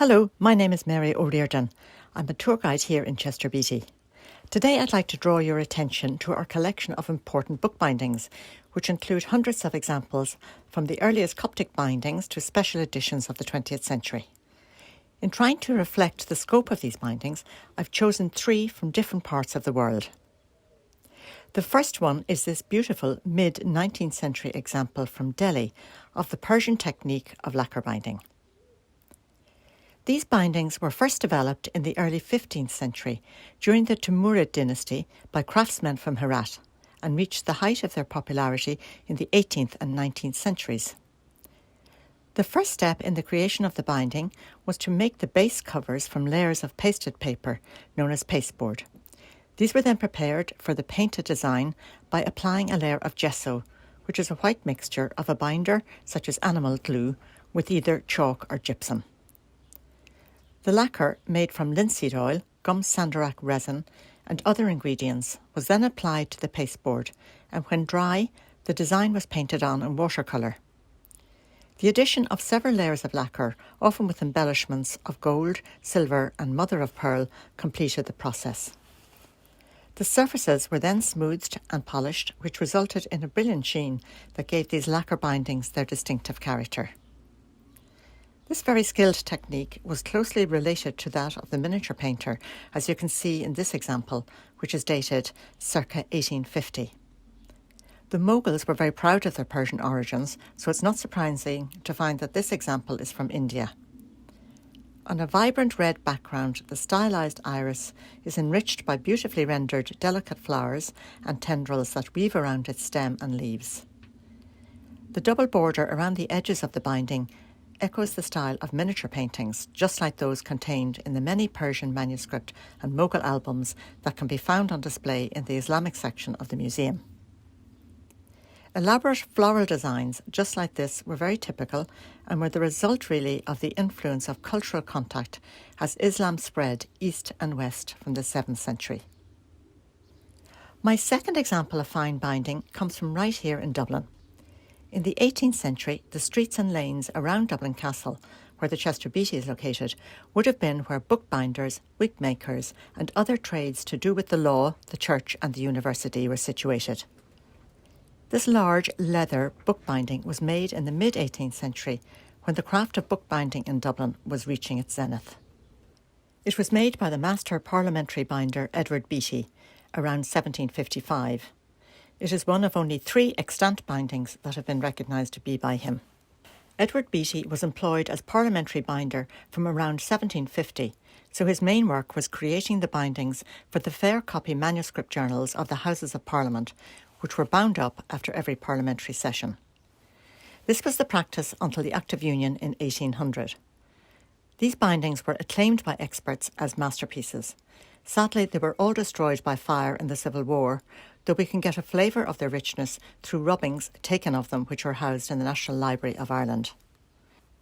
Hello, my name is Mary O'Riordan. I'm a tour guide here in Chester, Beatty. Today I'd like to draw your attention to our collection of important bookbindings, which include hundreds of examples from the earliest Coptic bindings to special editions of the 20th century. In trying to reflect the scope of these bindings, I've chosen 3 from different parts of the world. The first one is this beautiful mid-19th century example from Delhi of the Persian technique of lacquer binding. These bindings were first developed in the early 15th century during the Timurid dynasty by craftsmen from Herat and reached the height of their popularity in the 18th and 19th centuries. The first step in the creation of the binding was to make the base covers from layers of pasted paper known as pasteboard. These were then prepared for the painted design by applying a layer of gesso, which is a white mixture of a binder such as animal glue with either chalk or gypsum. The lacquer, made from linseed oil, gum sandarac resin and other ingredients, was then applied to the pasteboard, and when dry, the design was painted on in watercolour. The addition of several layers of lacquer, often with embellishments of gold, silver and mother of pearl, completed the process. The surfaces were then smoothed and polished, which resulted in a brilliant sheen that gave these lacquer bindings their distinctive character. This very skilled technique was closely related to that of the miniature painter, as you can see in this example, which is dated circa 1850. The Mughals were very proud of their Persian origins, so it's not surprising to find that this example is from India. On a vibrant red background, the stylized iris is enriched by beautifully rendered delicate flowers and tendrils that weave around its stem and leaves. The double border around the edges of the binding echoes the style of miniature paintings, just like those contained in the many Persian manuscript and Mughal albums that can be found on display in the Islamic section of the museum. Elaborate floral designs just like this were very typical and were the result really of the influence of cultural contact as Islam spread east and west from the 7th century. My second example of fine binding comes from right here in Dublin. In the 18th century, the streets and lanes around Dublin Castle, where the Chester Beatty is located, would have been where bookbinders, wig makers and other trades to do with the law, the church and the university were situated. This large leather bookbinding was made in the mid-18th century when the craft of bookbinding in Dublin was reaching its zenith. It was made by the master parliamentary binder Edward Beatty around 1755. It is one of only 3 extant bindings that have been recognised to be by him. Edward Beatty was employed as parliamentary binder from around 1750, so his main work was creating the bindings for the fair copy manuscript journals of the Houses of Parliament, which were bound up after every parliamentary session. This was the practice until the Act of Union in 1800. These bindings were acclaimed by experts as masterpieces. Sadly, they were all destroyed by fire in the Civil War, though we can get a flavour of their richness through rubbings taken of them which are housed in the National Library of Ireland.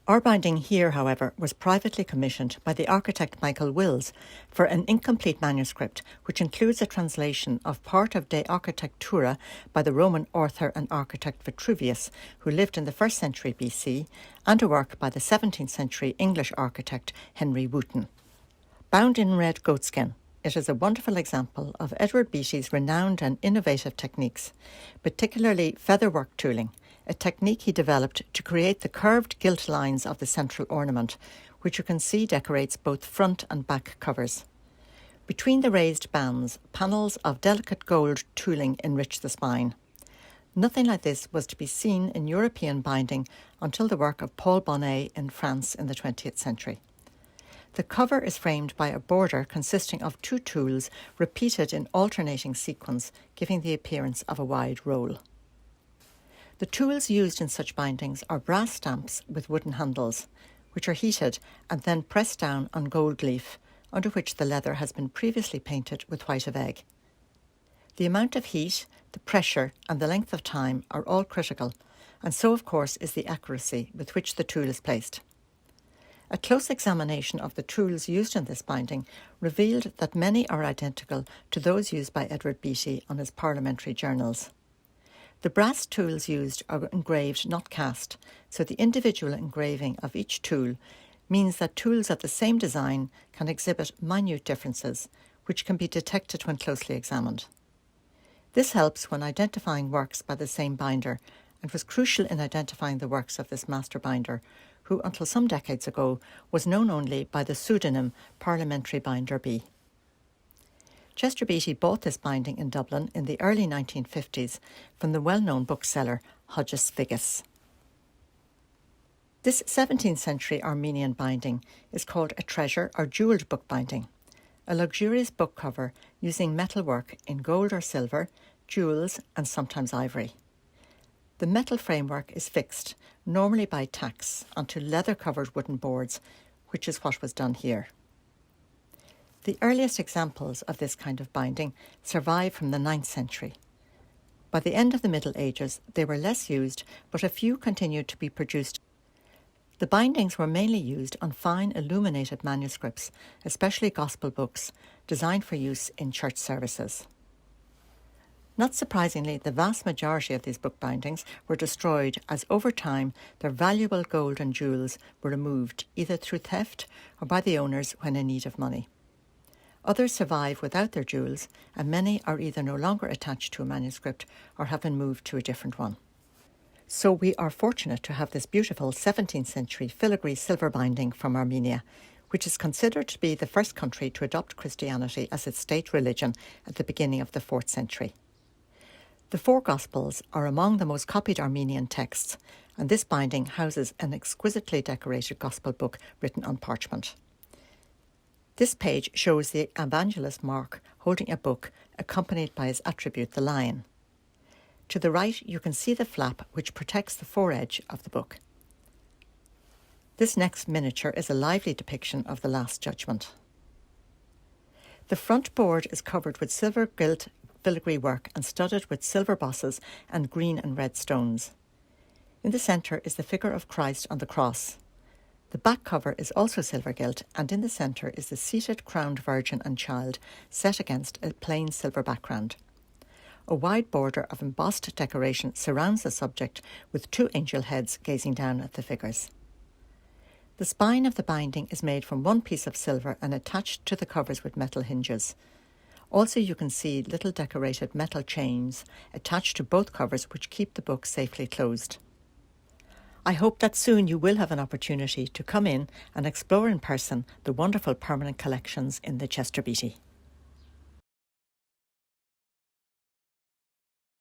Our binding here, however, was privately commissioned by the architect Michael Wills for an incomplete manuscript which includes a translation of part of De Architectura by the Roman author and architect Vitruvius, who lived in the 1st century BC, and a work by the 17th century English architect Henry Wotton. Bound in red goatskin, it is a wonderful example of Edward Beatty's renowned and innovative techniques, particularly featherwork tooling, a technique he developed to create the curved gilt lines of the central ornament, which you can see decorates both front and back covers. Between the raised bands, panels of delicate gold tooling enrich the spine. Nothing like this was to be seen in European binding until the work of Paul Bonnet in France in the 20th century. The cover is framed by a border consisting of 2 tools repeated in alternating sequence, giving the appearance of a wide roll. The tools used in such bindings are brass stamps with wooden handles, which are heated and then pressed down on gold leaf, under which the leather has been previously painted with white of egg. The amount of heat, the pressure and the length of time are all critical, and so of course is the accuracy with which the tool is placed. A close examination of the tools used in this binding revealed that many are identical to those used by Edward Beatty on his parliamentary journals. The brass tools used are engraved, not cast, so the individual engraving of each tool means that tools of the same design can exhibit minute differences, which can be detected when closely examined. This helps when identifying works by the same binder, and was crucial in identifying the works of this master binder, who until some decades ago was known only by the pseudonym Parliamentary Binder B. Chester Beatty bought this binding in Dublin in the early 1950s from the well-known bookseller Hodges Figgis. This 17th century Armenian binding is called a treasure or jewelled book binding, a luxurious book cover using metalwork in gold or silver, jewels and sometimes ivory. The metal framework is fixed, normally by tacks, onto leather-covered wooden boards, which is what was done here. The earliest examples of this kind of binding survive from the 9th century. By the end of the Middle Ages, they were less used, but a few continued to be produced. The bindings were mainly used on fine illuminated manuscripts, especially gospel books, designed for use in church services. Not surprisingly, the vast majority of these book bindings were destroyed as over time their valuable gold and jewels were removed either through theft or by the owners when in need of money. Others survive without their jewels, and many are either no longer attached to a manuscript or have been moved to a different one. So we are fortunate to have this beautiful 17th century filigree silver binding from Armenia, which is considered to be the first country to adopt Christianity as its state religion at the beginning of the 4th century. The four Gospels are among the most copied Armenian texts, and this binding houses an exquisitely decorated Gospel book written on parchment. This page shows the evangelist Mark holding a book accompanied by his attribute, the lion. To the right, you can see the flap which protects the foredge of the book. This next miniature is a lively depiction of the Last Judgment. The front board is covered with silver gilt filigree work and studded with silver bosses and green and red stones. In the centre is the figure of Christ on the cross. The back cover is also silver gilt, and in the centre is the seated crowned Virgin and Child set against a plain silver background. A wide border of embossed decoration surrounds the subject with two angel heads gazing down at the figures. The spine of the binding is made from one piece of silver and attached to the covers with metal hinges. Also, you can see little decorated metal chains attached to both covers which keep the book safely closed. I hope that soon you will have an opportunity to come in and explore in person the wonderful permanent collections in the Chester Beatty.